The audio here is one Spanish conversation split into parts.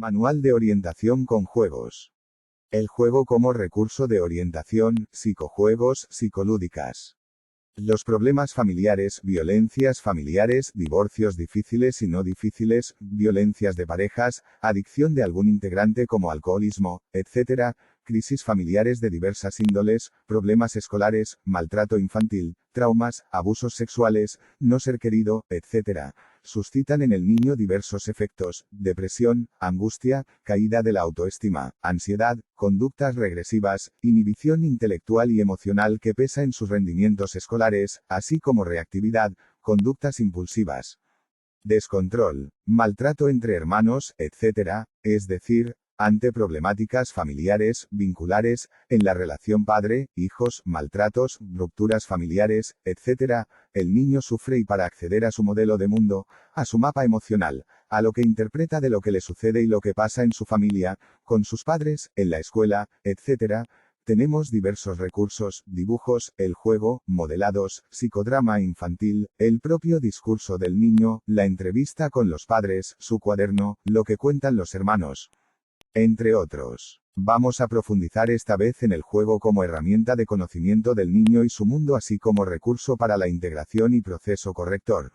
Manual de orientación con juegos. El juego como recurso de orientación, psicojuegos, psicolúdicas. Los problemas familiares, violencias familiares, divorcios difíciles y no difíciles, violencias de parejas, adicción de algún integrante como alcoholismo, etc., crisis familiares de diversas índoles, problemas escolares, maltrato infantil, traumas, abusos sexuales, no ser querido, etc., suscitan en el niño diversos efectos: depresión, angustia, caída de la autoestima, ansiedad, conductas regresivas, inhibición intelectual y emocional que pesa en sus rendimientos escolares, así como reactividad, conductas impulsivas, descontrol, maltrato entre hermanos, etc., es decir, ante problemáticas familiares, vinculares, en la relación padre-hijos, maltratos, rupturas familiares, etc., el niño sufre y para acceder a su modelo de mundo, a su mapa emocional, a lo que interpreta de lo que le sucede y lo que pasa en su familia, con sus padres, en la escuela, etc., tenemos diversos recursos: dibujos, el juego, modelados, psicodrama infantil, el propio discurso del niño, la entrevista con los padres, su cuaderno, lo que cuentan los hermanos, entre otros. Vamos a profundizar esta vez en el juego como herramienta de conocimiento del niño y su mundo, así como recurso para la integración y proceso corrector.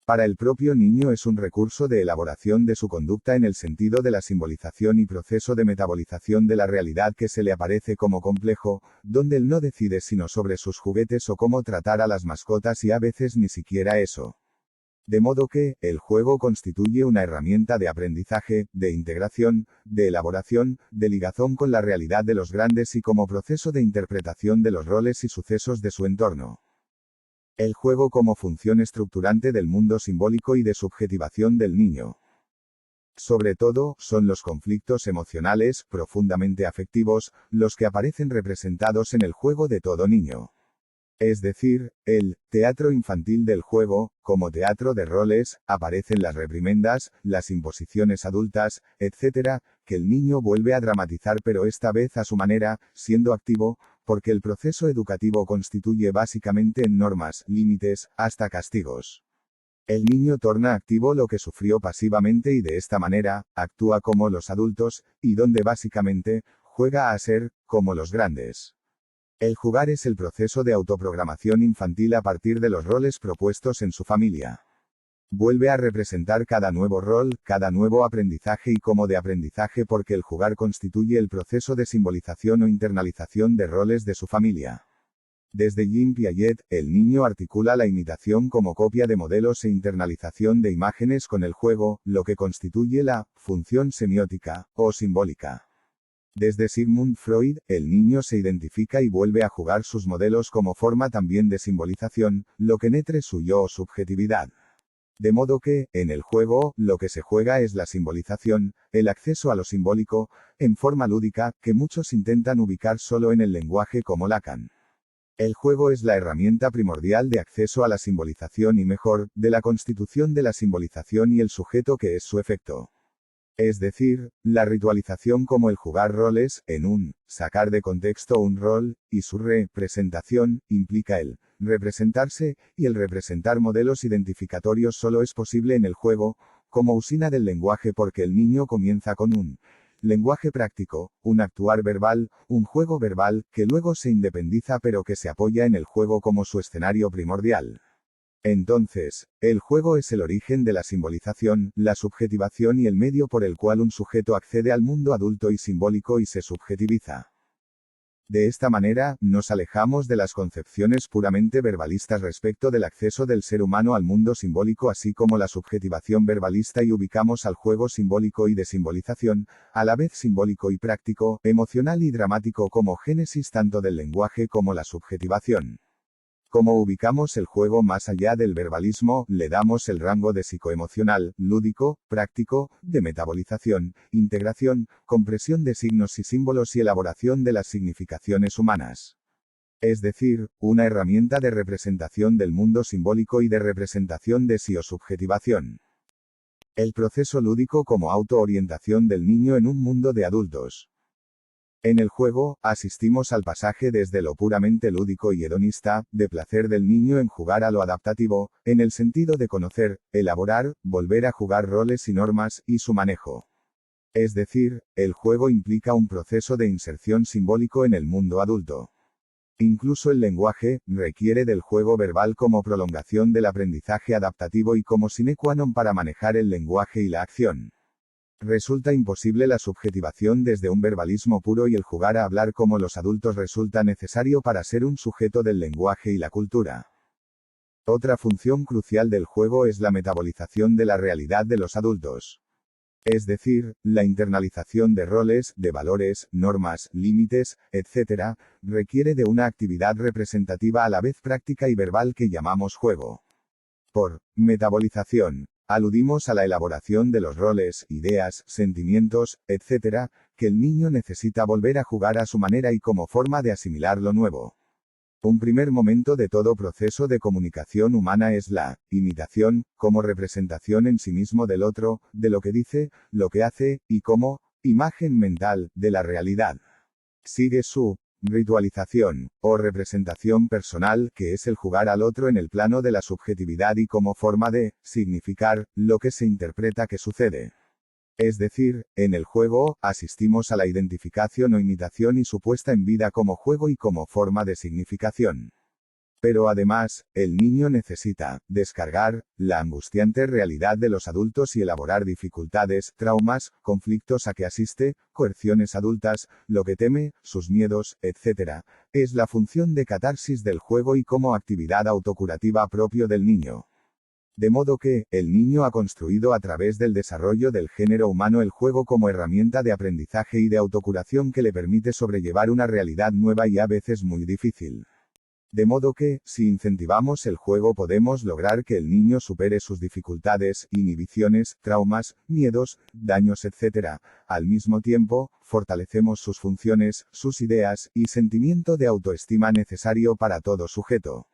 Para el propio niño es un recurso de elaboración de su conducta en el sentido de la simbolización y proceso de metabolización de la realidad que se le aparece como complejo, donde él no decide sino sobre sus juguetes o cómo tratar a las mascotas y a veces ni siquiera eso. De modo que, el juego constituye una herramienta de aprendizaje, de integración, de elaboración, de ligazón con la realidad de los grandes y como proceso de interpretación de los roles y sucesos de su entorno. El juego como función estructurante del mundo simbólico y de subjetivación del niño. Sobre todo, son los conflictos emocionales, profundamente afectivos, los que aparecen representados en el juego de todo niño. Es decir, el teatro infantil del juego, como teatro de roles, aparecen las reprimendas, las imposiciones adultas, etc., que el niño vuelve a dramatizar, pero esta vez a su manera, siendo activo, porque el proceso educativo constituye básicamente en normas, límites, hasta castigos. El niño torna activo lo que sufrió pasivamente y de esta manera, actúa como los adultos, y donde básicamente, juega a ser, como los grandes. El jugar es el proceso de autoprogramación infantil a partir de los roles propuestos en su familia. Vuelve a representar cada nuevo rol, cada nuevo aprendizaje y como de aprendizaje porque el jugar constituye el proceso de simbolización o internalización de roles de su familia. Desde Jean Piaget, el niño articula la imitación como copia de modelos e internalización de imágenes con el juego, lo que constituye la función semiótica, o simbólica. Desde Sigmund Freud, el niño se identifica y vuelve a jugar sus modelos como forma también de simbolización, lo que nutre su yo o subjetividad. De modo que, en el juego, lo que se juega es la simbolización, el acceso a lo simbólico, en forma lúdica, que muchos intentan ubicar solo en el lenguaje como Lacan. El juego es la herramienta primordial de acceso a la simbolización y mejor, de la constitución de la simbolización y el sujeto que es su efecto. Es decir, la ritualización como el jugar roles, en un sacar de contexto un rol, y su representación, implica el representarse, y el representar modelos identificatorios solo es posible en el juego, como usina del lenguaje porque el niño comienza con un lenguaje práctico, un actuar verbal, un juego verbal, que luego se independiza pero que se apoya en el juego como su escenario primordial. Entonces, el juego es el origen de la simbolización, la subjetivación y el medio por el cual un sujeto accede al mundo adulto y simbólico y se subjetiviza. De esta manera, nos alejamos de las concepciones puramente verbalistas respecto del acceso del ser humano al mundo simbólico así como la subjetivación verbalista y ubicamos al juego simbólico y de simbolización, a la vez simbólico y práctico, emocional y dramático como génesis tanto del lenguaje como la subjetivación. Como ubicamos el juego más allá del verbalismo, le damos el rango de psicoemocional, lúdico, práctico, de metabolización, integración, compresión de signos y símbolos y elaboración de las significaciones humanas. Es decir, una herramienta de representación del mundo simbólico y de representación de sí o subjetivación. El proceso lúdico como autoorientación del niño en un mundo de adultos. En el juego, asistimos al pasaje desde lo puramente lúdico y hedonista, de placer del niño en jugar a lo adaptativo, en el sentido de conocer, elaborar, volver a jugar roles y normas, y su manejo. Es decir, el juego implica un proceso de inserción simbólico en el mundo adulto. Incluso el lenguaje requiere del juego verbal como prolongación del aprendizaje adaptativo y como sine qua non para manejar el lenguaje y la acción. Resulta imposible la subjetivación desde un verbalismo puro y el jugar a hablar como los adultos resulta necesario para ser un sujeto del lenguaje y la cultura. Otra función crucial del juego es la metabolización de la realidad de los adultos. Es decir, la internalización de roles, de valores, normas, límites, etc., requiere de una actividad representativa a la vez práctica y verbal que llamamos juego. Por metabolización, aludimos a la elaboración de los roles, ideas, sentimientos, etc., que el niño necesita volver a jugar a su manera y como forma de asimilar lo nuevo. Un primer momento de todo proceso de comunicación humana es la imitación, como representación en sí mismo del otro, de lo que dice, lo que hace, y como imagen mental de la realidad. Sigue su ritualización, o representación personal, que es el jugar al otro en el plano de la subjetividad y como forma de significar lo que se interpreta que sucede. Es decir, en el juego, asistimos a la identificación o imitación y su puesta en vida como juego y como forma de significación. Pero además, el niño necesita descargar la angustiante realidad de los adultos y elaborar dificultades, traumas, conflictos a que asiste, coerciones adultas, lo que teme, sus miedos, etc. Es la función de catarsis del juego y como actividad autocurativa propio del niño. De modo que, el niño ha construido a través del desarrollo del género humano el juego como herramienta de aprendizaje y de autocuración que le permite sobrellevar una realidad nueva y a veces muy difícil. De modo que, si incentivamos el juego podemos lograr que el niño supere sus dificultades, inhibiciones, traumas, miedos, daños, etc. Al mismo tiempo, fortalecemos sus funciones, sus ideas, y sentimiento de autoestima necesario para todo sujeto.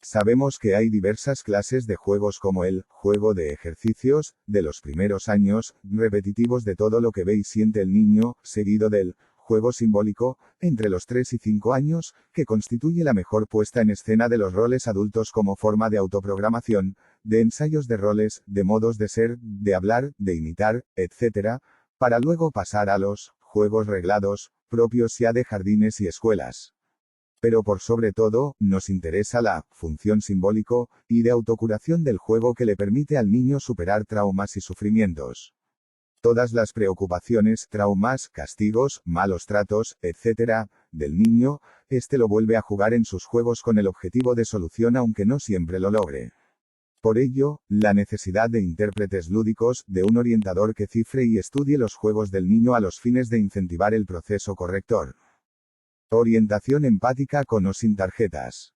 Sabemos que hay diversas clases de juegos como el juego de ejercicios, de los primeros años, repetitivos de todo lo que ve y siente el niño, seguido del juego simbólico, entre los 3 y 5 años, que constituye la mejor puesta en escena de los roles adultos como forma de autoprogramación, de ensayos de roles, de modos de ser, de hablar, de imitar, etc., para luego pasar a los juegos reglados, propios ya de jardines y escuelas. Pero por sobre todo, nos interesa la función simbólico y de autocuración del juego que le permite al niño superar traumas y sufrimientos. Todas las preocupaciones, traumas, castigos, malos tratos, etc., del niño, este lo vuelve a jugar en sus juegos con el objetivo de solución aunque no siempre lo logre. Por ello, la necesidad de intérpretes lúdicos, de un orientador que cifre y estudie los juegos del niño a los fines de incentivar el proceso corrector. Orientación empática con o sin tarjetas.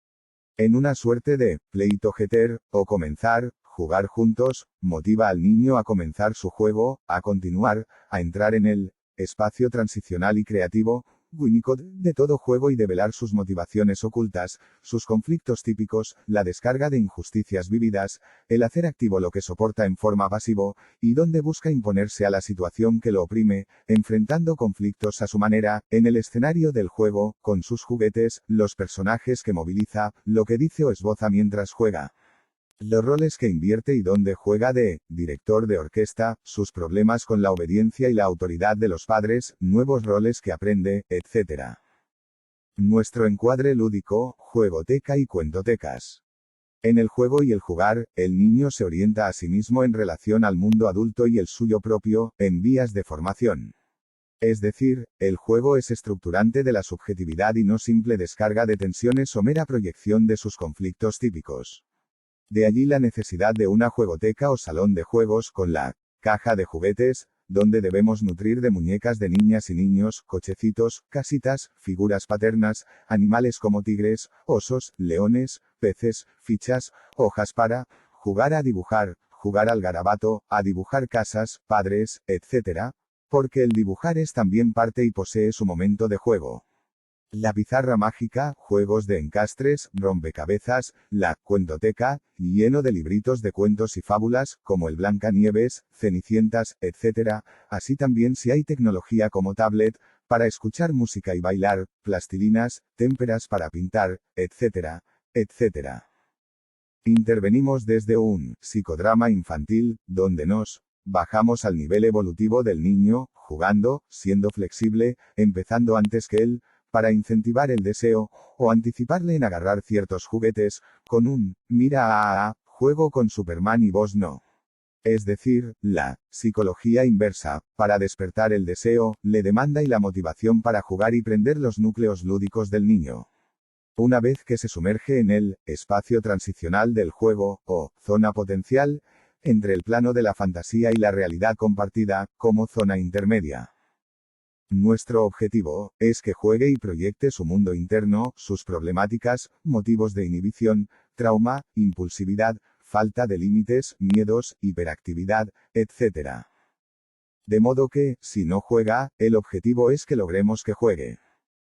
En una suerte de play together, o comenzar, jugar juntos, motiva al niño a comenzar su juego, a continuar, a entrar en el espacio transicional y creativo, Winnicott, de todo juego y develar sus motivaciones ocultas, sus conflictos típicos, la descarga de injusticias vividas, el hacer activo lo que soporta en forma pasivo, y donde busca imponerse a la situación que lo oprime, enfrentando conflictos a su manera, en el escenario del juego, con sus juguetes, los personajes que moviliza, lo que dice o esboza mientras juega. Los roles que invierte y donde juega de director de orquesta, sus problemas con la obediencia y la autoridad de los padres, nuevos roles que aprende, etc. Nuestro encuadre lúdico, juegoteca y cuentotecas. En el juego y el jugar, el niño se orienta a sí mismo en relación al mundo adulto y el suyo propio, en vías de formación. Es decir, el juego es estructurante de la subjetividad y no simple descarga de tensiones o mera proyección de sus conflictos típicos. De allí la necesidad de una juegoteca o salón de juegos con la caja de juguetes, donde debemos nutrir de muñecas de niñas y niños, cochecitos, casitas, figuras paternas, animales como tigres, osos, leones, peces, fichas, hojas para jugar a dibujar, jugar al garabato, a dibujar casas, padres, etc., porque el dibujar es también parte y posee su momento de juego. La pizarra mágica, juegos de encastres, rompecabezas, la cuentoteca, lleno de libritos de cuentos y fábulas, como el Blancanieves, Cenicientas, etc., así también si hay tecnología como tablet, para escuchar música y bailar, plastilinas, témperas para pintar, etc., etc. Intervenimos desde un psicodrama infantil, donde nos bajamos al nivel evolutivo del niño, jugando, siendo flexible, empezando antes que él, para incentivar el deseo, o anticiparle en agarrar ciertos juguetes, con un, mira, juego con Superman y vos no. Es decir, la psicología inversa, para despertar el deseo, le demanda y la motivación para jugar y prender los núcleos lúdicos del niño. Una vez que se sumerge en el espacio transicional del juego, o zona potencial, entre el plano de la fantasía y la realidad compartida, como zona intermedia. Nuestro objetivo es que juegue y proyecte su mundo interno, sus problemáticas, motivos de inhibición, trauma, impulsividad, falta de límites, miedos, hiperactividad, etc. De modo que, si no juega, el objetivo es que logremos que juegue.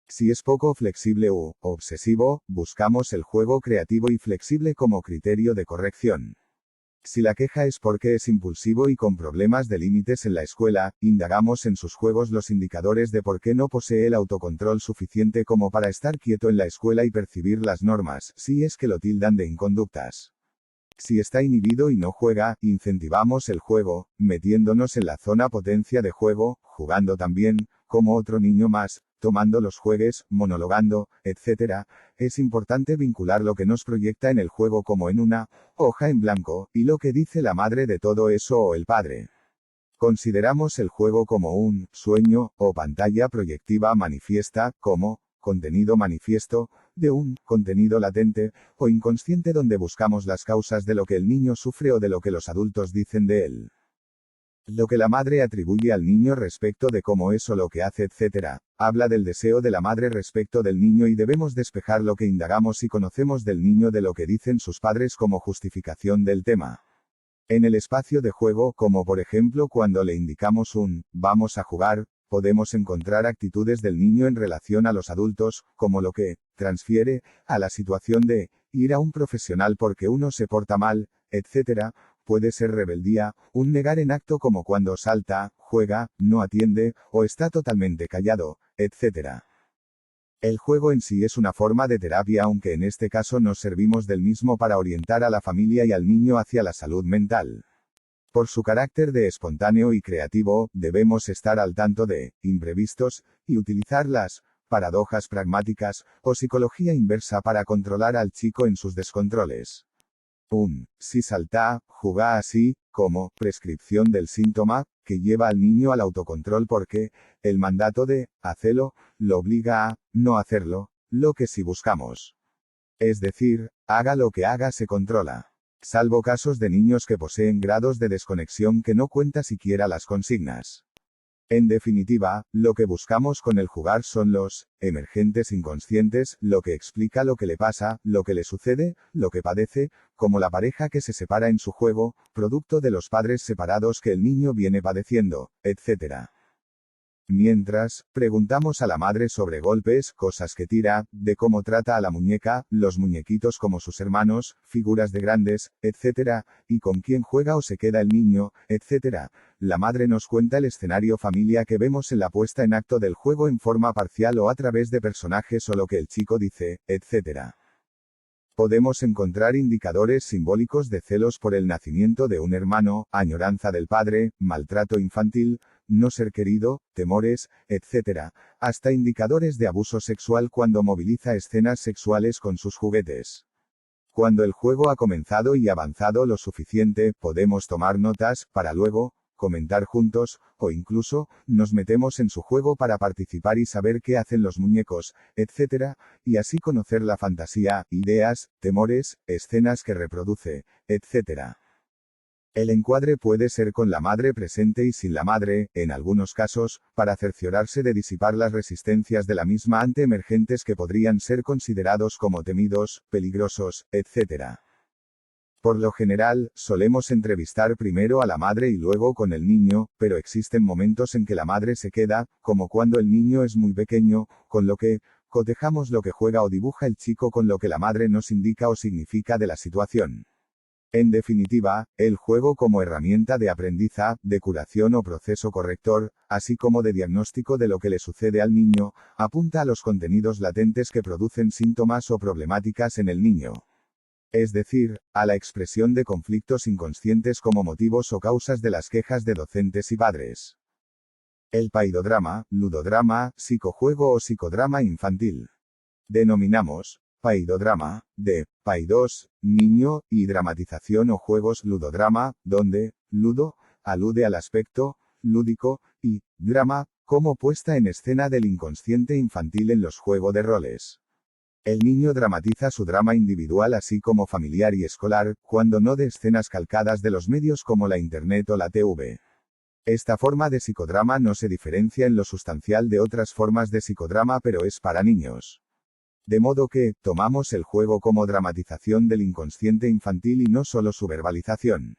Si es poco flexible u obsesivo, buscamos el juego creativo y flexible como criterio de corrección. Si la queja es porque es impulsivo y con problemas de límites en la escuela, indagamos en sus juegos los indicadores de por qué no posee el autocontrol suficiente como para estar quieto en la escuela y percibir las normas, si es que lo tildan de inconductas. Si está inhibido y no juega, incentivamos el juego, metiéndonos en la zona potencia de juego, jugando también, como otro niño más, tomando los juegues, monologando, etc. Es importante vincular lo que nos proyecta en el juego como en una hoja en blanco, y lo que dice la madre de todo eso o el padre. Consideramos el juego como un sueño, o pantalla proyectiva manifiesta, como contenido manifiesto, de un contenido latente, o inconsciente donde buscamos las causas de lo que el niño sufre o de lo que los adultos dicen de él. Lo que la madre atribuye al niño respecto de cómo es o lo que hace, etc. Habla del deseo de la madre respecto del niño y debemos despejar lo que indagamos y conocemos del niño de lo que dicen sus padres como justificación del tema. En el espacio de juego, como por ejemplo cuando le indicamos un vamos a jugar, podemos encontrar actitudes del niño en relación a los adultos, como lo que transfiere a la situación de ir a un profesional porque uno se porta mal, etc. Puede ser rebeldía, un negar en acto como cuando salta, juega, no atiende, o está totalmente callado, etc. El juego en sí es una forma de terapia, aunque en este caso nos servimos del mismo para orientar a la familia y al niño hacia la salud mental. Por su carácter de espontáneo y creativo, debemos estar al tanto de imprevistos, y utilizar las paradojas pragmáticas, o psicología inversa para controlar al chico en sus descontroles. Si salta, juega así, como prescripción del síntoma, que lleva al niño al autocontrol porque el mandato de hacelo lo obliga a no hacerlo, lo que sí buscamos. Es decir, haga lo que haga se controla. Salvo casos de niños que poseen grados de desconexión que no cuenta siquiera las consignas. En definitiva, lo que buscamos con el jugar son los emergentes inconscientes, lo que explica lo que le pasa, lo que le sucede, lo que padece, como la pareja que se separa en su juego, producto de los padres separados que el niño viene padeciendo, etc. Mientras, preguntamos a la madre sobre golpes, cosas que tira, de cómo trata a la muñeca, los muñequitos como sus hermanos, figuras de grandes, etc., y con quién juega o se queda el niño, etc. La madre nos cuenta el escenario familia que vemos en la puesta en acto del juego en forma parcial o a través de personajes o lo que el chico dice, etc. Podemos encontrar indicadores simbólicos de celos por el nacimiento de un hermano, añoranza del padre, maltrato infantil, no ser querido, temores, etc., hasta indicadores de abuso sexual cuando moviliza escenas sexuales con sus juguetes. Cuando el juego ha comenzado y avanzado lo suficiente, podemos tomar notas, para luego comentar juntos, o incluso, nos metemos en su juego para participar y saber qué hacen los muñecos, etc., y así conocer la fantasía, ideas, temores, escenas que reproduce, etc. El encuadre puede ser con la madre presente y sin la madre, en algunos casos, para cerciorarse de disipar las resistencias de la misma ante emergentes que podrían ser considerados como temidos, peligrosos, etc. Por lo general, solemos entrevistar primero a la madre y luego con el niño, pero existen momentos en que la madre se queda, como cuando el niño es muy pequeño, con lo que cotejamos lo que juega o dibuja el chico con lo que la madre nos indica o significa de la situación. En definitiva, el juego como herramienta de aprendizaje, de curación o proceso corrector, así como de diagnóstico de lo que le sucede al niño, apunta a los contenidos latentes que producen síntomas o problemáticas en el niño. Es decir, a la expresión de conflictos inconscientes como motivos o causas de las quejas de docentes y padres. El paidodrama, ludodrama, psicojuego o psicodrama infantil. Denominamos paidodrama, de paidos, niño, y dramatización o juegos ludodrama, donde ludo alude al aspecto lúdico, y drama, como puesta en escena del inconsciente infantil en los juegos de roles. El niño dramatiza su drama individual así como familiar y escolar, cuando no de escenas calcadas de los medios como la Internet o la TV. Esta forma de psicodrama no se diferencia en lo sustancial de otras formas de psicodrama, pero es para niños. De modo que, tomamos el juego como dramatización del inconsciente infantil y no solo su verbalización.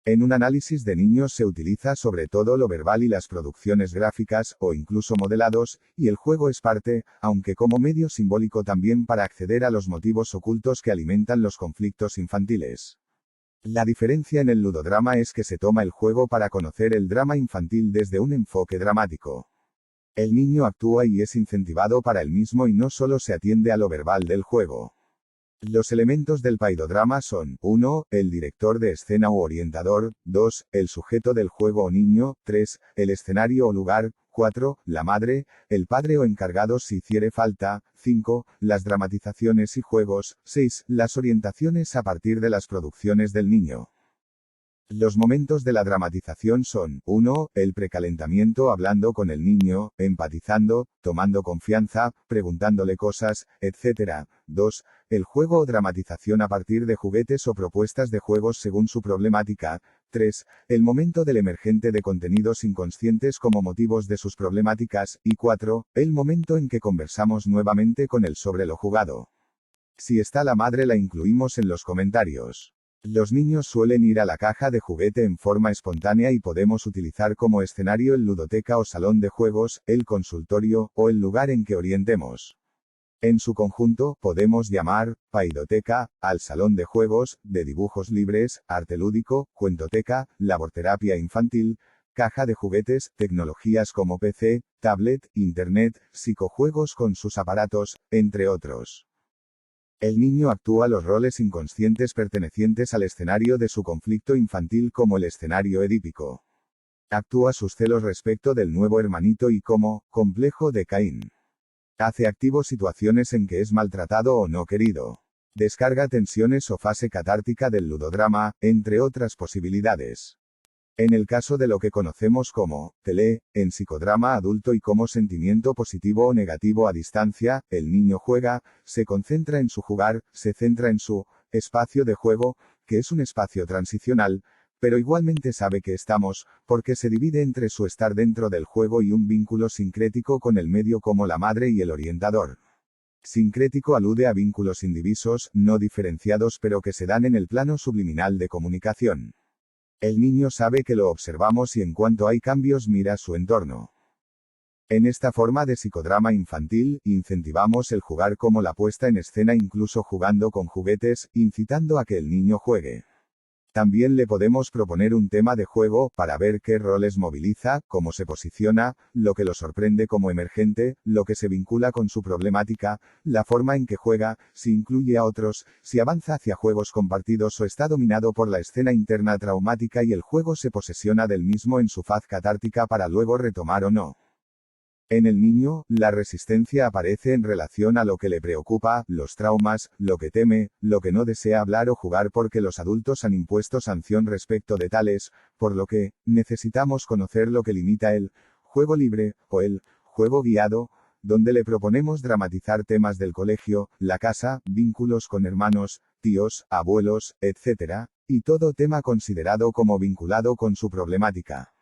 En un análisis de niños se utiliza sobre todo lo verbal y las producciones gráficas, o incluso modelados, y el juego es parte, aunque como medio simbólico también para acceder a los motivos ocultos que alimentan los conflictos infantiles. La diferencia en el ludodrama es que se toma el juego para conocer el drama infantil desde un enfoque dramático. El niño actúa y es incentivado para el mismo y no solo se atiende a lo verbal del juego. Los elementos del paidodrama son: 1. El director de escena u orientador, 2. El sujeto del juego o niño, 3. El escenario o lugar, 4. La madre, el padre o encargados si hiciere falta, 5. Las dramatizaciones y juegos, 6. Las orientaciones a partir de las producciones del niño. Los momentos de la dramatización son: 1. El precalentamiento hablando con el niño, empatizando, tomando confianza, preguntándole cosas, etc. 2. El juego o dramatización a partir de juguetes o propuestas de juegos según su problemática. 3. El momento del emergente de contenidos inconscientes como motivos de sus problemáticas. Y 4. El momento en que conversamos nuevamente con él sobre lo jugado. Si está la madre, la incluimos en los comentarios. Los niños suelen ir a la caja de juguete en forma espontánea y podemos utilizar como escenario el ludoteca o salón de juegos, el consultorio, o el lugar en que orientemos. En su conjunto, podemos llamar paidoteca al salón de juegos, de dibujos libres, arte lúdico, cuentoteca, laborterapia infantil, caja de juguetes, tecnologías como PC, tablet, internet, psicojuegos con sus aparatos, entre otros. El niño actúa los roles inconscientes pertenecientes al escenario de su conflicto infantil como el escenario edípico. Actúa sus celos respecto del nuevo hermanito y como complejo de Caín. Hace activo situaciones en que es maltratado o no querido. Descarga tensiones o fase catártica del ludodrama, entre otras posibilidades. En el caso de lo que conocemos como tele, en psicodrama adulto y como sentimiento positivo o negativo a distancia, el niño juega, se concentra en su jugar, se centra en su espacio de juego, que es un espacio transicional, pero igualmente sabe que estamos, porque se divide entre su estar dentro del juego y un vínculo sincrético con el medio como la madre y el orientador. Sincrético alude a vínculos indivisos, no diferenciados pero que se dan en el plano subliminal de comunicación. El niño sabe que lo observamos y en cuanto hay cambios mira su entorno. En esta forma de psicodrama infantil, incentivamos el jugar como la puesta en escena incluso jugando con juguetes, incitando a que el niño juegue. También le podemos proponer un tema de juego, para ver qué roles moviliza, cómo se posiciona, lo que lo sorprende como emergente, lo que se vincula con su problemática, la forma en que juega, si incluye a otros, si avanza hacia juegos compartidos o está dominado por la escena interna traumática y el juego se posesiona del mismo en su faz catártica para luego retomar o no. En el niño, la resistencia aparece en relación a lo que le preocupa, los traumas, lo que teme, lo que no desea hablar o jugar porque los adultos han impuesto sanción respecto de tales, por lo que, necesitamos conocer lo que limita el juego libre, o el juego guiado, donde le proponemos dramatizar temas del colegio, la casa, vínculos con hermanos, tíos, abuelos, etc., y todo tema considerado como vinculado con su problemática.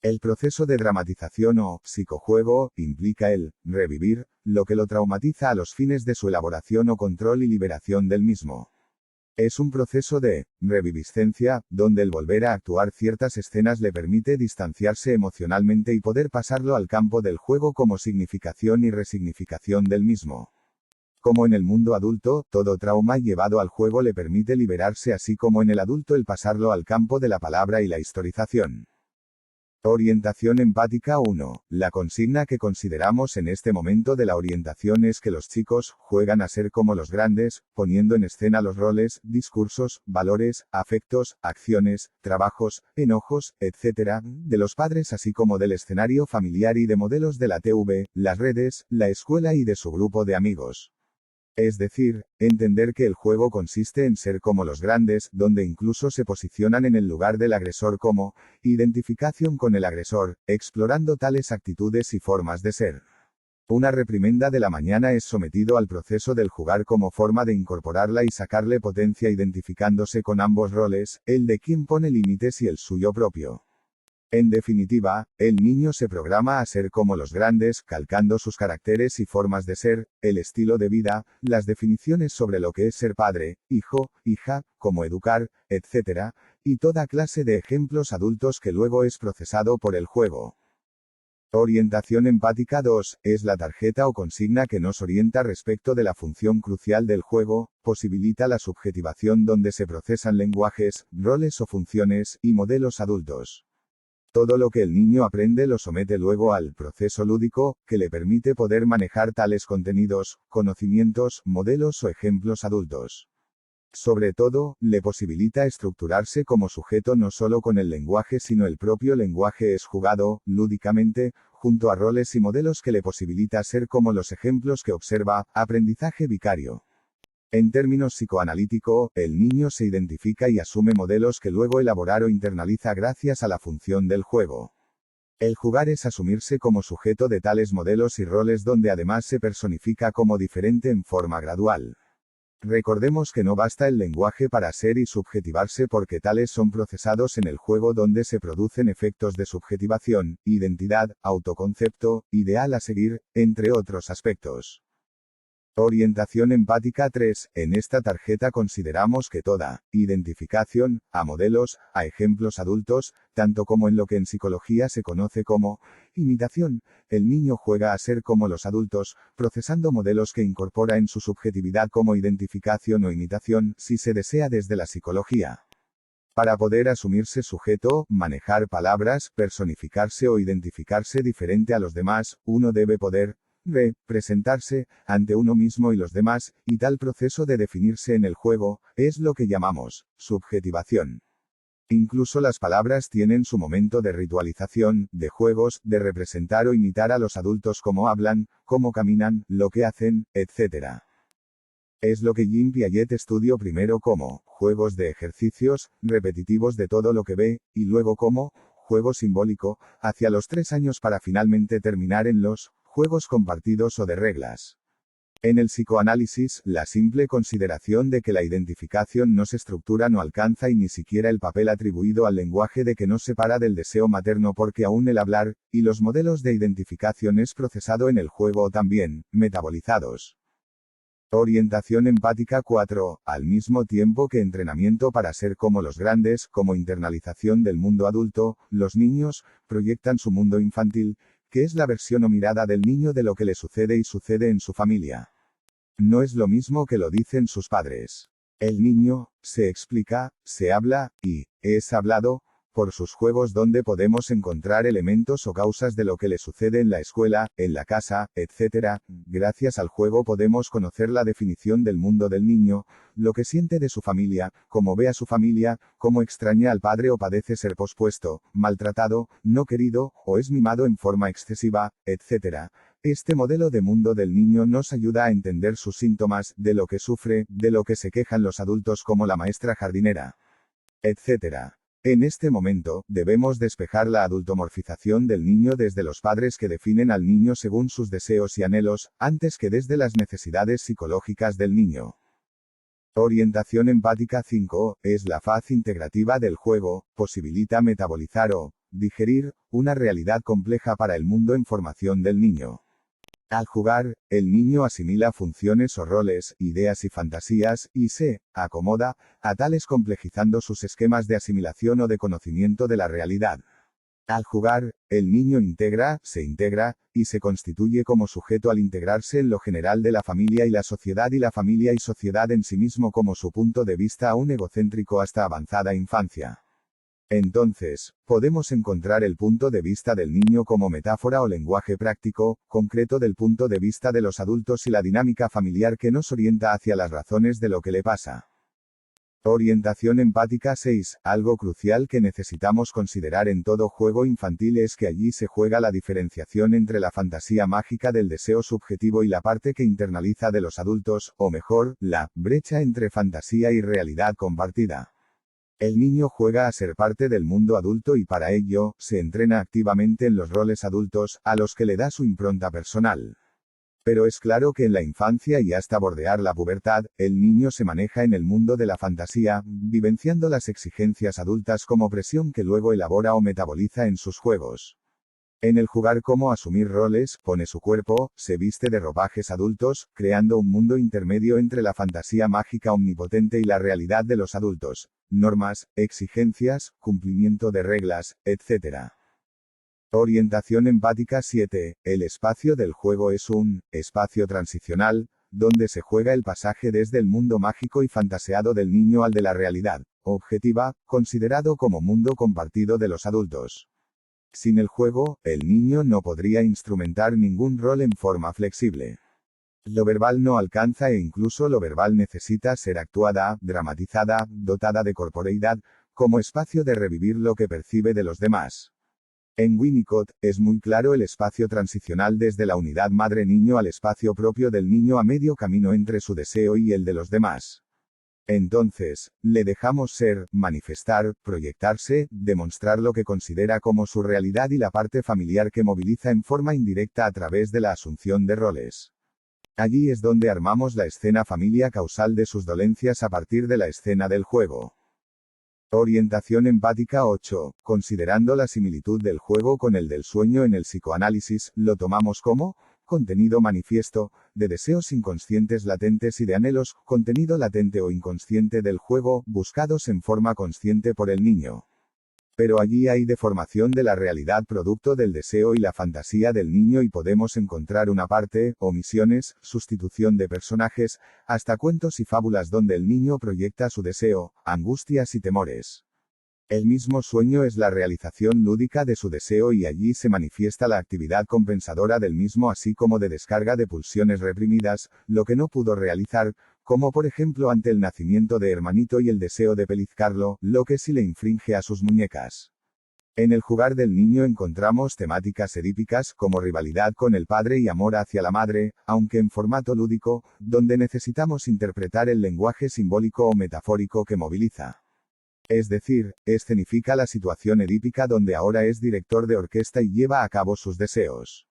El proceso de dramatización o psicojuego implica el revivir lo que lo traumatiza a los fines de su elaboración o control y liberación del mismo. Es un proceso de reviviscencia, donde el volver a actuar ciertas escenas le permite distanciarse emocionalmente y poder pasarlo al campo del juego como significación y resignificación del mismo. Como en el mundo adulto, todo trauma llevado al juego le permite liberarse, así como en el adulto el pasarlo al campo de la palabra y la historización. Orientación empática 1. La consigna que consideramos en este momento de la orientación es que los chicos juegan a ser como los grandes, poniendo en escena los roles, discursos, valores, afectos, acciones, trabajos, enojos, etc., de los padres así como del escenario familiar y de modelos de la TV, las redes, la escuela y de su grupo de amigos. Es decir, entender que el juego consiste en ser como los grandes, donde incluso se posicionan en el lugar del agresor como identificación con el agresor, explorando tales actitudes y formas de ser. Una reprimenda de la mañana es sometido al proceso del jugar como forma de incorporarla y sacarle potencia identificándose con ambos roles, el de quien pone límites y el suyo propio. En definitiva, el niño se programa a ser como los grandes, calcando sus caracteres y formas de ser, el estilo de vida, las definiciones sobre lo que es ser padre, hijo, hija, cómo educar, etc., y toda clase de ejemplos adultos que luego es procesado por el juego. Orientación empática 2, es la tarjeta o consigna que nos orienta respecto de la función crucial del juego, posibilita la subjetivación donde se procesan lenguajes, roles o funciones, y modelos adultos. Todo lo que el niño aprende lo somete luego al proceso lúdico, que le permite poder manejar tales contenidos, conocimientos, modelos o ejemplos adultos. Sobre todo, le posibilita estructurarse como sujeto no solo con el lenguaje sino el propio lenguaje es jugado, lúdicamente, junto a roles y modelos que le posibilita ser como los ejemplos que observa, aprendizaje vicario. En términos psicoanalítico, el niño se identifica y asume modelos que luego elaborar o internaliza gracias a la función del juego. El jugar es asumirse como sujeto de tales modelos y roles donde además se personifica como diferente en forma gradual. Recordemos que no basta el lenguaje para ser y subjetivarse porque tales son procesados en el juego donde se producen efectos de subjetivación, identidad, autoconcepto, ideal a seguir, entre otros aspectos. Orientación empática 3. En esta tarjeta consideramos que toda identificación, a modelos, a ejemplos adultos, tanto como en lo que en psicología se conoce como imitación, el niño juega a ser como los adultos, procesando modelos que incorpora en su subjetividad como identificación o imitación, si se desea desde la psicología. Para poder asumirse sujeto, manejar palabras, personificarse o identificarse diferente a los demás, uno debe poder presentarse ante uno mismo y los demás, y tal proceso de definirse en el juego, es lo que llamamos subjetivación. Incluso las palabras tienen su momento de ritualización, de juegos, de representar o imitar a los adultos cómo hablan, cómo caminan, lo que hacen, etc. Es lo que Jean Piaget estudió primero como juegos de ejercicios, repetitivos de todo lo que ve, y luego como juego simbólico, hacia los 3 años para finalmente terminar en los juegos compartidos o de reglas. En el psicoanálisis, la simple consideración de que la identificación no se estructura no alcanza y ni siquiera el papel atribuido al lenguaje de que nos separa del deseo materno porque aún el hablar, y los modelos de identificación es procesado en el juego o también, metabolizados. Orientación empática 4. Al mismo tiempo que entrenamiento para ser como los grandes, como internalización del mundo adulto, los niños proyectan su mundo infantil, que es la versión o mirada del niño de lo que le sucede y sucede en su familia. No es lo mismo que lo dicen sus padres. El niño se explica, se habla, y es hablado, por sus juegos donde podemos encontrar elementos o causas de lo que le sucede en la escuela, en la casa, etc. Gracias al juego podemos conocer la definición del mundo del niño, lo que siente de su familia, cómo ve a su familia, cómo extraña al padre o padece ser pospuesto, maltratado, no querido, o es mimado en forma excesiva, etc. Este modelo de mundo del niño nos ayuda a entender sus síntomas, de lo que sufre, de lo que se quejan los adultos como la maestra jardinera, etc. En este momento, debemos despejar la adultomorfización del niño desde los padres que definen al niño según sus deseos y anhelos, antes que desde las necesidades psicológicas del niño. Orientación empática 5, es la faz integrativa del juego, posibilita metabolizar o digerir una realidad compleja para el mundo en formación del niño. Al jugar, el niño asimila funciones o roles, ideas y fantasías, y se acomoda a tales complejizando sus esquemas de asimilación o de conocimiento de la realidad. Al jugar, el niño se integra, y se constituye como sujeto al integrarse en lo general de la familia y la familia y sociedad en sí mismo como su punto de vista aún egocéntrico hasta avanzada infancia. Entonces, podemos encontrar el punto de vista del niño como metáfora o lenguaje práctico, concreto del punto de vista de los adultos y la dinámica familiar que nos orienta hacia las razones de lo que le pasa. Orientación empática 6. Algo crucial que necesitamos considerar en todo juego infantil es que allí se juega la diferenciación entre la fantasía mágica del deseo subjetivo y la parte que internaliza de los adultos, o mejor, la brecha entre fantasía y realidad compartida. El niño juega a ser parte del mundo adulto y para ello, se entrena activamente en los roles adultos, a los que le da su impronta personal. Pero es claro que en la infancia y hasta bordear la pubertad, el niño se maneja en el mundo de la fantasía, vivenciando las exigencias adultas como presión que luego elabora o metaboliza en sus juegos. En el jugar como asumir roles, pone su cuerpo, se viste de ropajes adultos, creando un mundo intermedio entre la fantasía mágica omnipotente y la realidad de los adultos. Normas, exigencias, cumplimiento de reglas, etc. Orientación empática 7. El espacio del juego es un espacio transicional, donde se juega el pasaje desde el mundo mágico y fantaseado del niño al de la realidad objetiva, considerado como mundo compartido de los adultos. Sin el juego, el niño no podría instrumentar ningún rol en forma flexible. Lo verbal no alcanza e incluso lo verbal necesita ser actuada, dramatizada, dotada de corporeidad, como espacio de revivir lo que percibe de los demás. En Winnicott, es muy claro el espacio transicional desde la unidad madre-niño al espacio propio del niño a medio camino entre su deseo y el de los demás. Entonces, le dejamos ser, manifestar, proyectarse, demostrar lo que considera como su realidad y la parte familiar que moviliza en forma indirecta a través de la asunción de roles. Allí es donde armamos la escena familia causal de sus dolencias a partir de la escena del juego. Orientación empática 8. Considerando la similitud del juego con el del sueño en el psicoanálisis, lo tomamos como contenido manifiesto, de deseos inconscientes latentes y de anhelos, contenido latente o inconsciente del juego, buscados en forma consciente por el niño. Pero allí hay deformación de la realidad producto del deseo y la fantasía del niño y podemos encontrar una parte, omisiones, sustitución de personajes, hasta cuentos y fábulas donde el niño proyecta su deseo, angustias y temores. El mismo sueño es la realización lúdica de su deseo y allí se manifiesta la actividad compensadora del mismo así como de descarga de pulsiones reprimidas, lo que no pudo realizar, como por ejemplo ante el nacimiento de Hermanito y el deseo de pellizcarlo, lo que sí le infringe a sus muñecas. En el jugar del niño encontramos temáticas edípicas como rivalidad con el padre y amor hacia la madre, aunque en formato lúdico, donde necesitamos interpretar el lenguaje simbólico o metafórico que moviliza. Es decir, escenifica la situación edípica donde ahora es director de orquesta y lleva a cabo sus deseos.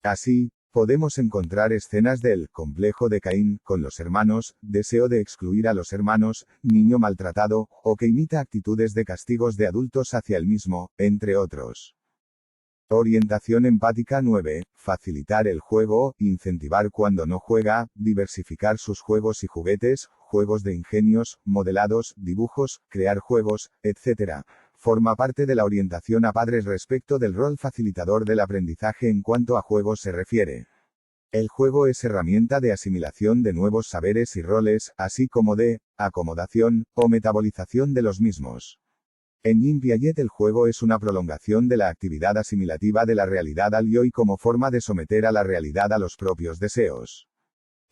Así, podemos encontrar escenas del complejo de Caín, con los hermanos, deseo de excluir a los hermanos, niño maltratado, o que imita actitudes de castigos de adultos hacia el mismo, entre otros. Orientación empática 9. Facilitar el juego, incentivar cuando no juega, diversificar sus juegos y juguetes, juegos de ingenios, modelados, dibujos, crear juegos, etc. Forma parte de la orientación a padres respecto del rol facilitador del aprendizaje en cuanto a juegos se refiere. El juego es herramienta de asimilación de nuevos saberes y roles, así como de acomodación o metabolización de los mismos. En Jean Piaget el juego es una prolongación de la actividad asimilativa de la realidad al yo y como forma de someter a la realidad a los propios deseos.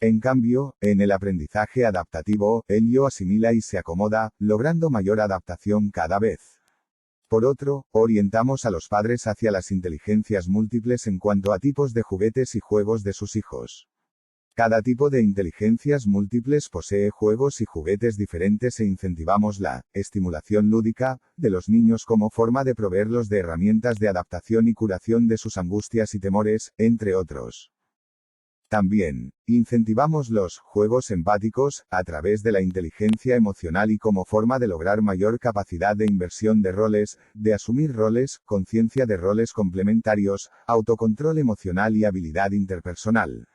En cambio, en el aprendizaje adaptativo, el yo asimila y se acomoda, logrando mayor adaptación cada vez. Por otro, orientamos a los padres hacia las inteligencias múltiples en cuanto a tipos de juguetes y juegos de sus hijos. Cada tipo de inteligencias múltiples posee juegos y juguetes diferentes e incentivamos la estimulación lúdica de los niños como forma de proveerlos de herramientas de adaptación y curación de sus angustias y temores, entre otros. También, incentivamos los juegos empáticos, a través de la inteligencia emocional y como forma de lograr mayor capacidad de inversión de roles, de asumir roles, conciencia de roles complementarios, autocontrol emocional y habilidad interpersonal.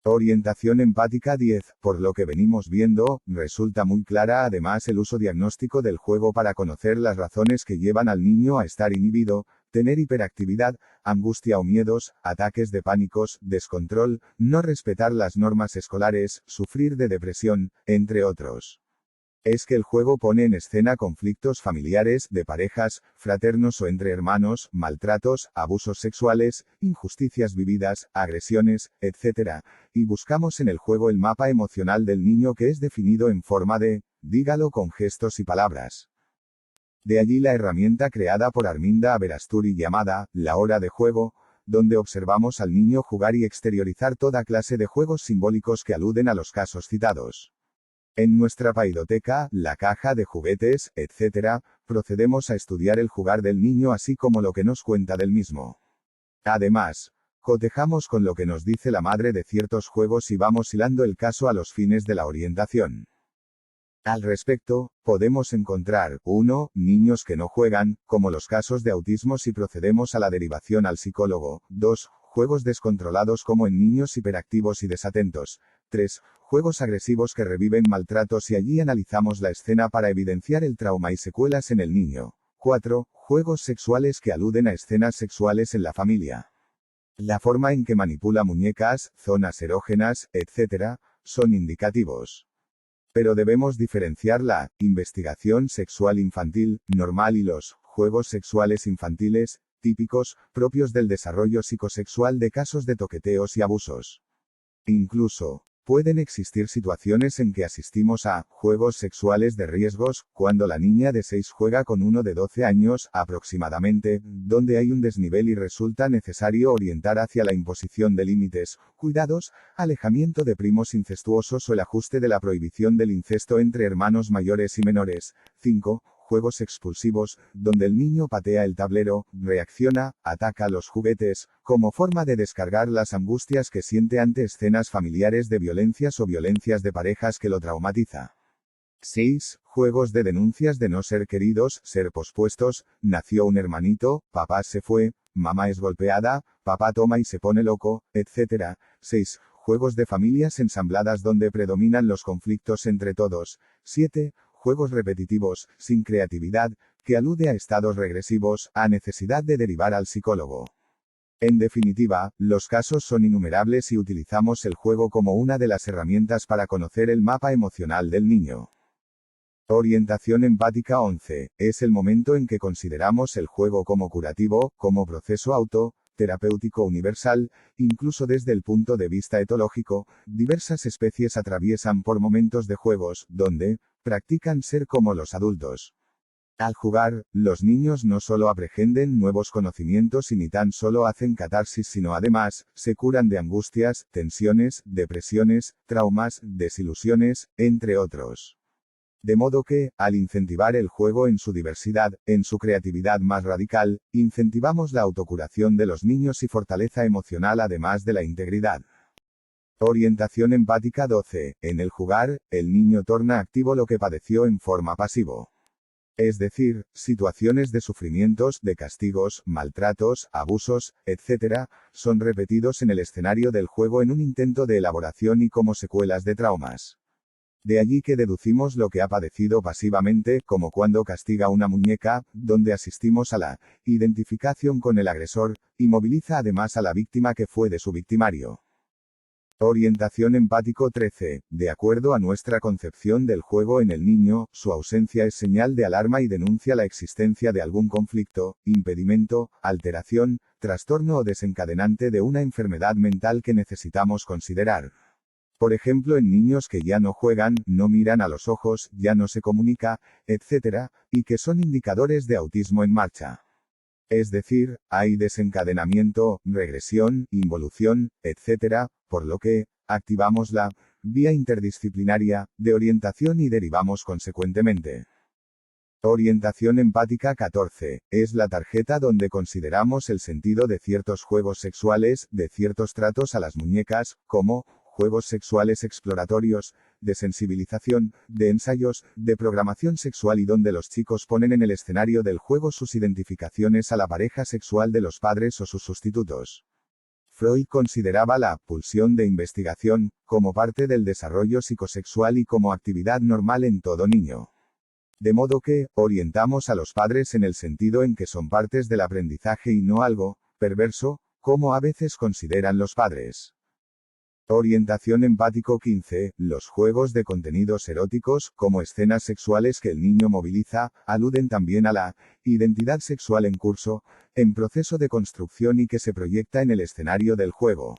Orientación empática 10. Por lo que venimos viendo, resulta muy clara además el uso diagnóstico del juego para conocer las razones que llevan al niño a estar inhibido, tener hiperactividad, angustia o miedos, ataques de pánicos, descontrol, no respetar las normas escolares, sufrir de depresión, entre otros. Es que el juego pone en escena conflictos familiares, de parejas, fraternos o entre hermanos, maltratos, abusos sexuales, injusticias vividas, agresiones, etc. Y buscamos en el juego el mapa emocional del niño que es definido en forma de, dígalo con gestos y palabras. De allí la herramienta creada por Arminda Aberasturi llamada, la hora de juego, donde observamos al niño jugar y exteriorizar toda clase de juegos simbólicos que aluden a los casos citados. En nuestra paidoteca, la caja de juguetes, etc., procedemos a estudiar el jugar del niño así como lo que nos cuenta del mismo. Además, cotejamos con lo que nos dice la madre de ciertos juegos y vamos hilando el caso a los fines de la orientación. Al respecto, podemos encontrar, 1. Niños que no juegan, como los casos de autismo si procedemos a la derivación al psicólogo. 2. Juegos descontrolados como en niños hiperactivos y desatentos. 3. Juegos agresivos que reviven maltratos y allí analizamos la escena para evidenciar el trauma y secuelas en el niño. 4. Juegos sexuales que aluden a escenas sexuales en la familia. La forma en que manipula muñecas, zonas erógenas, etc., son indicativos. Pero debemos diferenciar la investigación sexual infantil, normal y los juegos sexuales infantiles, típicos, propios del desarrollo psicosexual de casos de toqueteos y abusos. Incluso, pueden existir situaciones en que asistimos a juegos sexuales de riesgos, cuando la niña de 6 juega con uno de 12 años, aproximadamente, donde hay un desnivel y resulta necesario orientar hacia la imposición de límites, cuidados, alejamiento de primos incestuosos o el ajuste de la prohibición del incesto entre hermanos mayores y menores. 5. Juegos expulsivos, donde el niño patea el tablero, reacciona, ataca los juguetes, como forma de descargar las angustias que siente ante escenas familiares de violencias o violencias de parejas que lo traumatiza. 6. Juegos de denuncias de no ser queridos, ser pospuestos, nació un hermanito, papá se fue, mamá es golpeada, papá toma y se pone loco, etc. 6. Juegos de familias ensambladas donde predominan los conflictos entre todos. 7. Juegos repetitivos, sin creatividad, que alude a estados regresivos, a necesidad de derivar al psicólogo. En definitiva, los casos son innumerables y utilizamos el juego como una de las herramientas para conocer el mapa emocional del niño. Orientación empática 11. Es el momento en que consideramos el juego como curativo, como proceso terapéutico universal, incluso desde el punto de vista etológico. Diversas especies atraviesan por momentos de juegos, donde practican ser como los adultos. Al jugar, los niños no solo aprehenden nuevos conocimientos y ni tan solo hacen catarsis, sino además, se curan de angustias, tensiones, depresiones, traumas, desilusiones, entre otros. De modo que, al incentivar el juego en su diversidad, en su creatividad más radical, incentivamos la autocuración de los niños y fortaleza emocional además de la integridad. Orientación empática 12. En el jugar, el niño torna activo lo que padeció en forma pasivo. Es decir, situaciones de sufrimientos, de castigos, maltratos, abusos, etc., son repetidos en el escenario del juego en un intento de elaboración y como secuelas de traumas. De allí que deducimos lo que ha padecido pasivamente, como cuando castiga una muñeca, donde asistimos a la identificación con el agresor, y moviliza además a la víctima que fue de su victimario. Orientación empático 13. De acuerdo a nuestra concepción del juego en el niño, su ausencia es señal de alarma y denuncia la existencia de algún conflicto, impedimento, alteración, trastorno o desencadenante de una enfermedad mental que necesitamos considerar. Por ejemplo, en niños que ya no juegan, no miran a los ojos, ya no se comunica, etc., y que son indicadores de autismo en marcha. Es decir, hay desencadenamiento, regresión, involución, etc., por lo que, activamos la vía interdisciplinaria de orientación y derivamos consecuentemente. Orientación empática 14. Es la tarjeta donde consideramos el sentido de ciertos juegos sexuales, de ciertos tratos a las muñecas, como juegos sexuales exploratorios, de sensibilización, de ensayos, de programación sexual y donde los chicos ponen en el escenario del juego sus identificaciones a la pareja sexual de los padres o sus sustitutos. Freud consideraba la pulsión de investigación como parte del desarrollo psicosexual y como actividad normal en todo niño. De modo que, orientamos a los padres en el sentido en que son partes del aprendizaje y no algo perverso, como a veces consideran los padres. Orientación empático 15. Los juegos de contenidos eróticos, como escenas sexuales que el niño moviliza, aluden también a la identidad sexual en curso, en proceso de construcción y que se proyecta en el escenario del juego.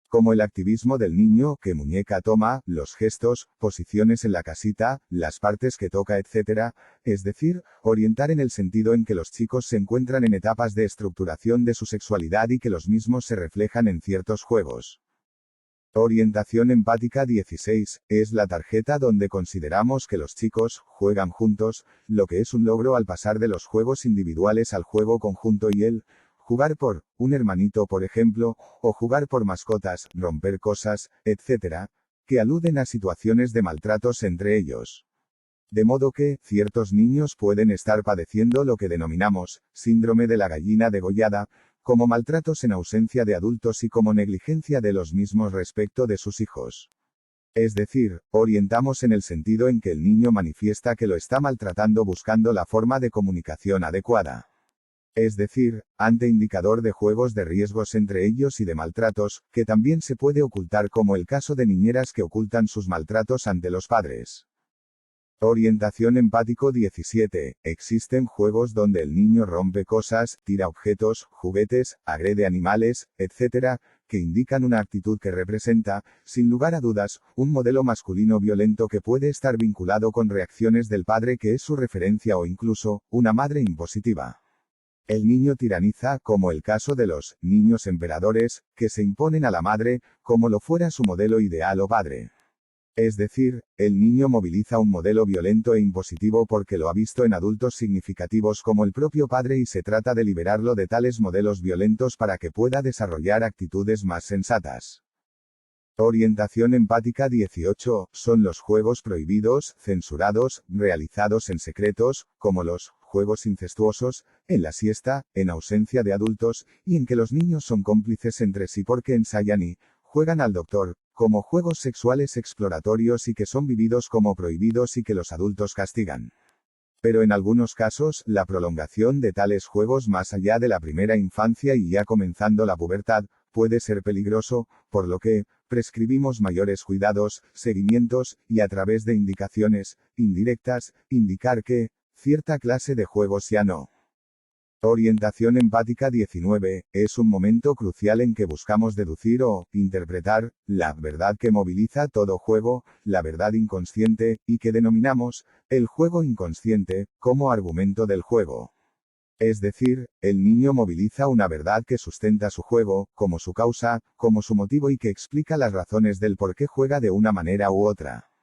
Como el activismo del niño, qué muñeca toma, los gestos, posiciones en la casita, las partes que toca, etc. Es decir, orientar en el sentido en que los chicos se encuentran en etapas de estructuración de su sexualidad y que los mismos se reflejan en ciertos juegos. Orientación empática 16. Es la tarjeta donde consideramos que los chicos juegan juntos, lo que es un logro al pasar de los juegos individuales al juego conjunto y el jugar por un hermanito, por ejemplo, o jugar por mascotas, romper cosas, etc., que aluden a situaciones de maltratos entre ellos. De modo que, ciertos niños pueden estar padeciendo lo que denominamos síndrome de la gallina degollada, como maltratos en ausencia de adultos y como negligencia de los mismos respecto de sus hijos. Es decir, orientamos en el sentido en que el niño manifiesta que lo está maltratando buscando la forma de comunicación adecuada. Es decir, ante indicador de juegos de riesgos entre ellos y de maltratos, que también se puede ocultar como el caso de niñeras que ocultan sus maltratos ante los padres. Orientación empático 17. Existen juegos donde el niño rompe cosas, tira objetos, juguetes, agrede animales, etc., que indican una actitud que representa, sin lugar a dudas, un modelo masculino violento que puede estar vinculado con reacciones del padre que es su referencia o incluso, una madre impositiva. El niño tiraniza, como el caso de los niños emperadores, que se imponen a la madre, como lo fuera su modelo ideal o padre. Es decir, el niño moviliza un modelo violento e impositivo porque lo ha visto en adultos significativos como el propio padre y se trata de liberarlo de tales modelos violentos para que pueda desarrollar actitudes más sensatas. Orientación empática 18. Son los juegos prohibidos, censurados, realizados en secretos, como los juegos incestuosos, en la siesta, en ausencia de adultos, y en que los niños son cómplices entre sí porque ensayan y juegan al doctor, como juegos sexuales exploratorios y que son vividos como prohibidos y que los adultos castigan. Pero en algunos casos, la prolongación de tales juegos más allá de la primera infancia y ya comenzando la pubertad, puede ser peligroso, por lo que prescribimos mayores cuidados, seguimientos, y a través de indicaciones indirectas, indicar que cierta clase de juegos ya no. Orientación empática 19. Es un momento crucial en que buscamos deducir o interpretar la verdad que moviliza todo juego, la verdad inconsciente, y que denominamos el juego inconsciente, como argumento del juego. Es decir, el niño moviliza una verdad que sustenta su juego, como su causa, como su motivo y que explica las razones del por qué juega de una manera u otra.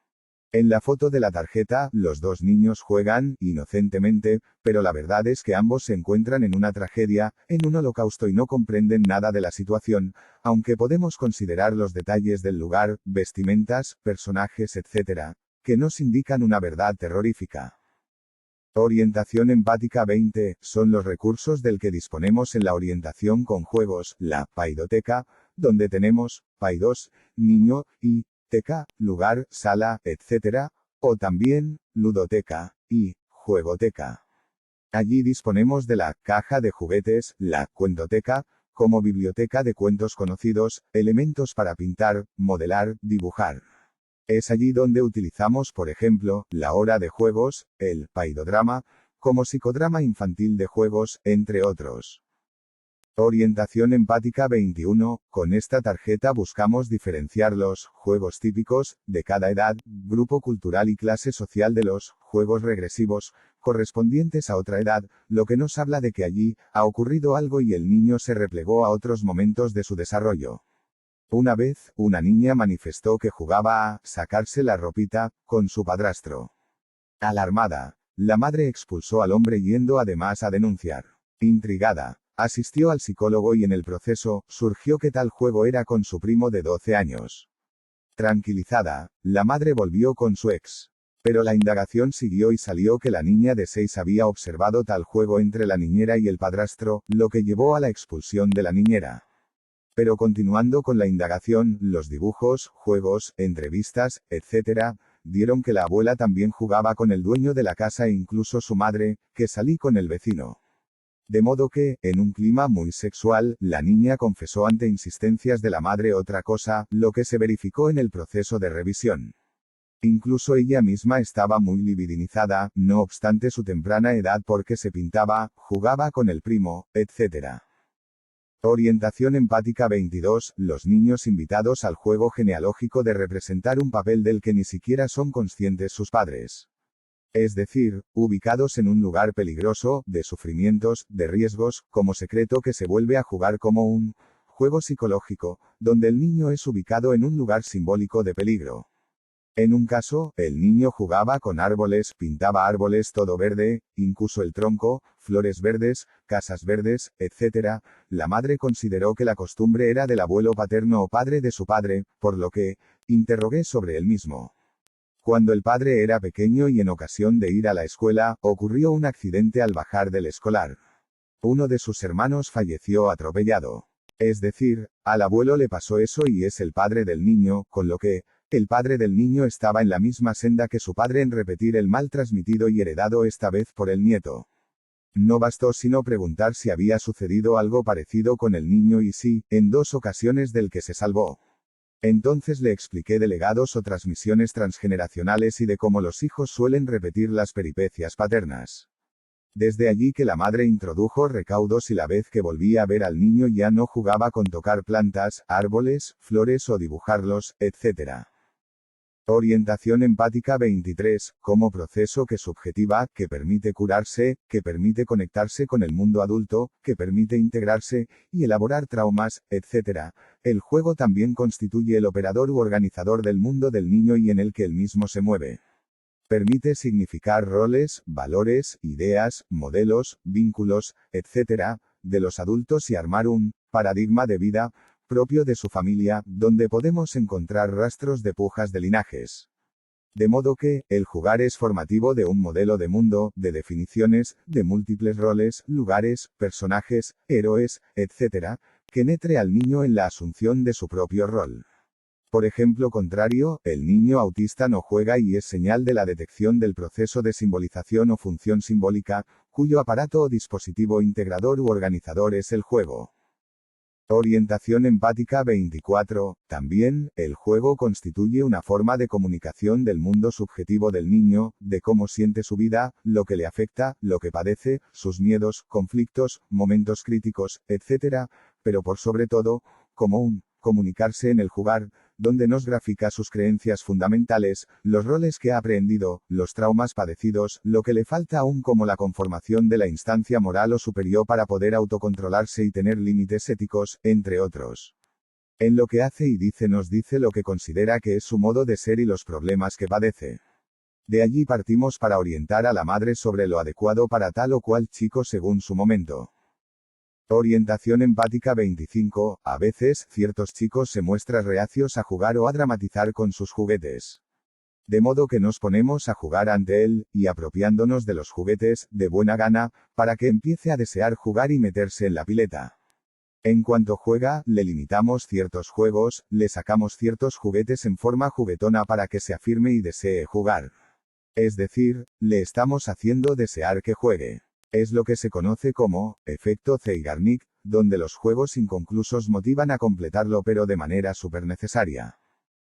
En la foto de la tarjeta, los dos niños juegan, inocentemente, pero la verdad es que ambos se encuentran en una tragedia, en un holocausto y no comprenden nada de la situación, aunque podemos considerar los detalles del lugar, vestimentas, personajes, etc., que nos indican una verdad terrorífica. Orientación empática 20. Son los recursos del que disponemos en la orientación con juegos, la paidoteca, donde tenemos, paidos, niño, y teca, lugar, sala, etc., o también, ludoteca, y juegoteca. Allí disponemos de la caja de juguetes, la cuentoteca, como biblioteca de cuentos conocidos, elementos para pintar, modelar, dibujar. Es allí donde utilizamos, por ejemplo, la hora de juegos, el paidodrama, como psicodrama infantil de juegos, entre otros. Orientación empática 21. Con esta tarjeta buscamos diferenciar los juegos típicos, de cada edad, grupo cultural y clase social de los juegos regresivos, correspondientes a otra edad, lo que nos habla de que allí ha ocurrido algo y el niño se replegó a otros momentos de su desarrollo. Una vez, una niña manifestó que jugaba a sacarse la ropita con su padrastro. Alarmada, la madre expulsó al hombre yendo además a denunciar. Intrigada, asistió al psicólogo y en el proceso, surgió que tal juego era con su primo de 12 años. Tranquilizada, la madre volvió con su ex. Pero la indagación siguió y salió que la niña de 6 había observado tal juego entre la niñera y el padrastro, lo que llevó a la expulsión de la niñera. Pero continuando con la indagación, los dibujos, juegos, entrevistas, etc., dieron que la abuela también jugaba con el dueño de la casa e incluso su madre, que salí con el vecino. De modo que, en un clima muy sexual, la niña confesó ante insistencias de la madre otra cosa, lo que se verificó en el proceso de revisión. Incluso ella misma estaba muy libidinizada, no obstante su temprana edad porque se pintaba, jugaba con el primo, etc. Orientación empática 22. Los niños invitados al juego genealógico de representar un papel del que ni siquiera son conscientes sus padres. Es decir, ubicados en un lugar peligroso, de sufrimientos, de riesgos, como secreto que se vuelve a jugar como un juego psicológico, donde el niño es ubicado en un lugar simbólico de peligro. En un caso, el niño jugaba con árboles, pintaba árboles todo verde, incluso el tronco, flores verdes, casas verdes, etc. La madre consideró que la costumbre era del abuelo paterno o padre de su padre, por lo que, interrogué sobre el mismo. Cuando el padre era pequeño y en ocasión de ir a la escuela, ocurrió un accidente al bajar del escolar. Uno de sus hermanos falleció atropellado. Es decir, al abuelo le pasó eso y es el padre del niño, con lo que, el padre del niño estaba en la misma senda que su padre en repetir el mal transmitido y heredado esta vez por el nieto. No bastó sino preguntar si había sucedido algo parecido con el niño y sí, en 2 ocasiones del que se salvó. Entonces le expliqué de legados o transmisiones transgeneracionales y de cómo los hijos suelen repetir las peripecias paternas. Desde allí que la madre introdujo recaudos y la vez que volvía a ver al niño ya no jugaba con tocar plantas, árboles, flores o dibujarlos, etc. Orientación empática 23, como proceso que subjetiva, que permite curarse, que permite conectarse con el mundo adulto, que permite integrarse, y elaborar traumas, etc. El juego también constituye el operador u organizador del mundo del niño y en el que el mismo se mueve. Permite significar roles, valores, ideas, modelos, vínculos, etc., de los adultos y armar un paradigma de vida propio de su familia, donde podemos encontrar rastros de pujas de linajes. De modo que, el jugar es formativo de un modelo de mundo, de definiciones, de múltiples roles, lugares, personajes, héroes, etc., que nutre al niño en la asunción de su propio rol. Por ejemplo contrario, el niño autista no juega y es señal de la detección del proceso de simbolización o función simbólica, cuyo aparato o dispositivo integrador u organizador es el juego. Orientación empática 24. También, el juego constituye una forma de comunicación del mundo subjetivo del niño, de cómo siente su vida, lo que le afecta, lo que padece, sus miedos, conflictos, momentos críticos, etc., pero por sobre todo, como un comunicarse en el jugar, donde nos grafica sus creencias fundamentales, los roles que ha aprendido, los traumas padecidos, lo que le falta aún como la conformación de la instancia moral o superior para poder autocontrolarse y tener límites éticos, entre otros. En lo que hace y dice nos dice lo que considera que es su modo de ser y los problemas que padece. De allí partimos para orientar a la madre sobre lo adecuado para tal o cual chico según su momento. Orientación empática 25. A veces, ciertos chicos se muestran reacios a jugar o a dramatizar con sus juguetes. De modo que nos ponemos a jugar ante él, y apropiándonos de los juguetes, de buena gana, para que empiece a desear jugar y meterse en la pileta. En cuanto juega, le limitamos ciertos juegos, le sacamos ciertos juguetes en forma juguetona para que se afirme y desee jugar. Es decir, le estamos haciendo desear que juegue. Es lo que se conoce como efecto Zeigarnik, donde los juegos inconclusos motivan a completarlo pero de manera supernecesaria.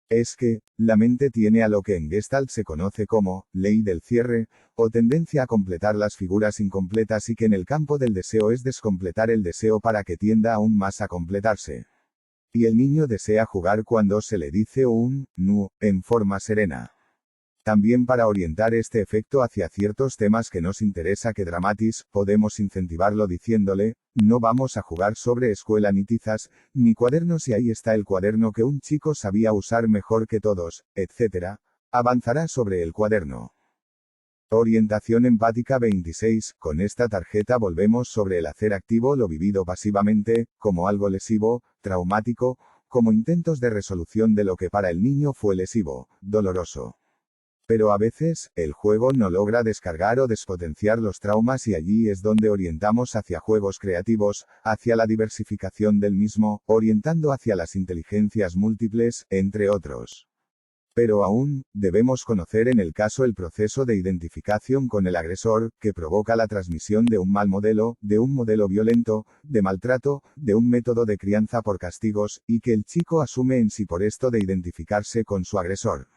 Es que, la mente tiene a lo que en Gestalt se conoce como ley del cierre, o tendencia a completar las figuras incompletas y que en el campo del deseo es descompletar el deseo para que tienda aún más a completarse. Y el niño desea jugar cuando se le dice un nu, en forma serena. También para orientar este efecto hacia ciertos temas que nos interesa que Dramatis, podemos incentivarlo diciéndole, no vamos a jugar sobre escuela ni tizas, ni cuadernos y ahí está el cuaderno que un chico sabía usar mejor que todos, etc. Avanzará sobre el cuaderno. Orientación empática 26. Con esta tarjeta volvemos sobre el hacer activo lo vivido pasivamente, como algo lesivo, traumático, como intentos de resolución de lo que para el niño fue lesivo, doloroso. Pero a veces, el juego no logra descargar o despotenciar los traumas y allí es donde orientamos hacia juegos creativos, hacia la diversificación del mismo, orientando hacia las inteligencias múltiples, entre otros. Pero aún, debemos conocer en el caso el proceso de identificación con el agresor, que provoca la transmisión de un mal modelo, de un modelo violento, de maltrato, de un método de crianza por castigos, y que el chico asume en sí por esto de identificarse con su agresor.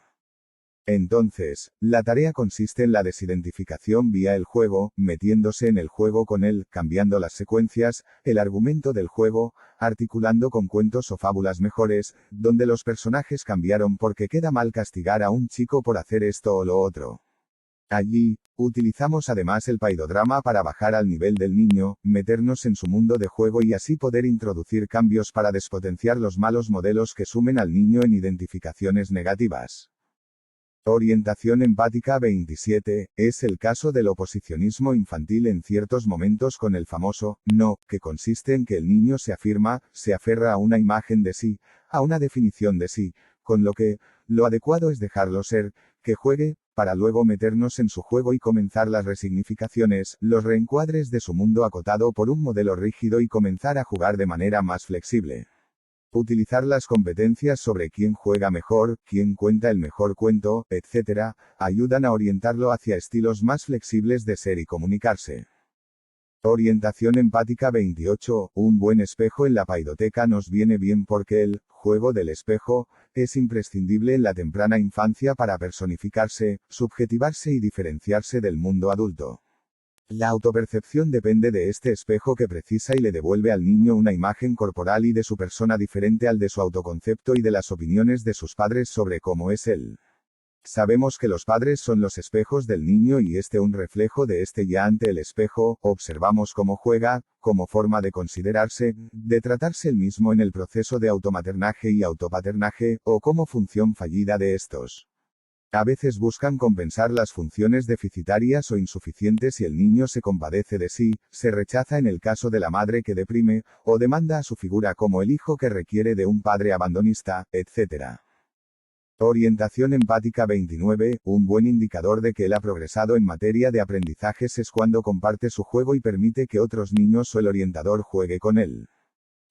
Entonces, la tarea consiste en la desidentificación vía el juego, metiéndose en el juego con él, cambiando las secuencias, el argumento del juego, articulando con cuentos o fábulas mejores, donde los personajes cambiaron porque queda mal castigar a un chico por hacer esto o lo otro. Allí, utilizamos además el paidodrama para bajar al nivel del niño, meternos en su mundo de juego y así poder introducir cambios para despotenciar los malos modelos que sumen al niño en identificaciones negativas. Orientación empática 27, es el caso del oposicionismo infantil en ciertos momentos con el famoso no, que consiste en que el niño se afirma, se aferra a una imagen de sí, a una definición de sí, con lo que, lo adecuado es dejarlo ser, que juegue, para luego meternos en su juego y comenzar las resignificaciones, los reencuadres de su mundo acotado por un modelo rígido y comenzar a jugar de manera más flexible. Utilizar las competencias sobre quién juega mejor, quién cuenta el mejor cuento, etc., ayudan a orientarlo hacia estilos más flexibles de ser y comunicarse. Orientación empática 28, un buen espejo en la paidoteca nos viene bien porque el juego del espejo es imprescindible en la temprana infancia para personificarse, subjetivarse y diferenciarse del mundo adulto. La autopercepción depende de este espejo que precisa y le devuelve al niño una imagen corporal y de su persona diferente al de su autoconcepto y de las opiniones de sus padres sobre cómo es él. Sabemos que los padres son los espejos del niño y este un reflejo de este ya ante el espejo, observamos cómo juega, como forma de considerarse, de tratarse el mismo en el proceso de automaternaje y autopaternaje, o como función fallida de estos. A veces buscan compensar las funciones deficitarias o insuficientes y el niño se compadece de sí, se rechaza en el caso de la madre que deprime, o demanda a su figura como el hijo que requiere de un padre abandonista, etc. Orientación empática 29, un buen indicador de que él ha progresado en materia de aprendizajes es cuando comparte su juego y permite que otros niños o el orientador juegue con él.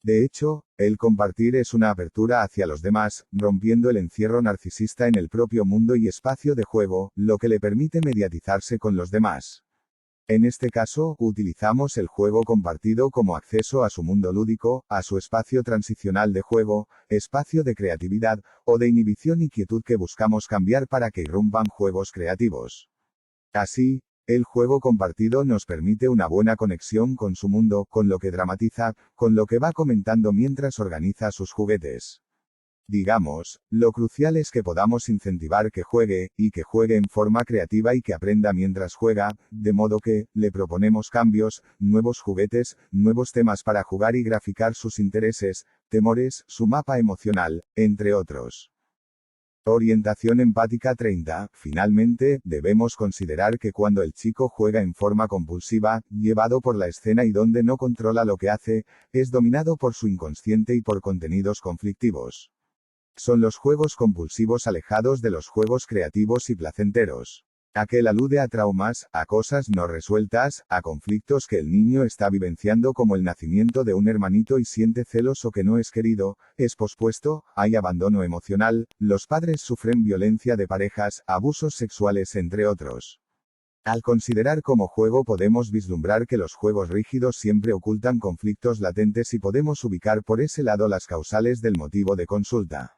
De hecho, el compartir es una apertura hacia los demás, rompiendo el encierro narcisista en el propio mundo y espacio de juego, lo que le permite mediatizarse con los demás. En este caso, utilizamos el juego compartido como acceso a su mundo lúdico, a su espacio transicional de juego, espacio de creatividad, o de inhibición y quietud que buscamos cambiar para que irrumpan juegos creativos. Así, el juego compartido nos permite una buena conexión con su mundo, con lo que dramatiza, con lo que va comentando mientras organiza sus juguetes. Digamos, lo crucial es que podamos incentivar que juegue, y que juegue en forma creativa y que aprenda mientras juega, de modo que, le proponemos cambios, nuevos juguetes, nuevos temas para jugar y graficar sus intereses, temores, su mapa emocional, entre otros. Orientación empática 30. Finalmente, debemos considerar que cuando el chico juega en forma compulsiva, llevado por la escena y donde no controla lo que hace, es dominado por su inconsciente y por contenidos conflictivos. Son los juegos compulsivos alejados de los juegos creativos y placenteros. Aquel alude a traumas, a cosas no resueltas, a conflictos que el niño está vivenciando como el nacimiento de un hermanito y siente celos o que no es querido, es pospuesto, hay abandono emocional, los padres sufren violencia de parejas, abusos sexuales entre otros. Al considerar como juego podemos vislumbrar que los juegos rígidos siempre ocultan conflictos latentes y podemos ubicar por ese lado las causales del motivo de consulta.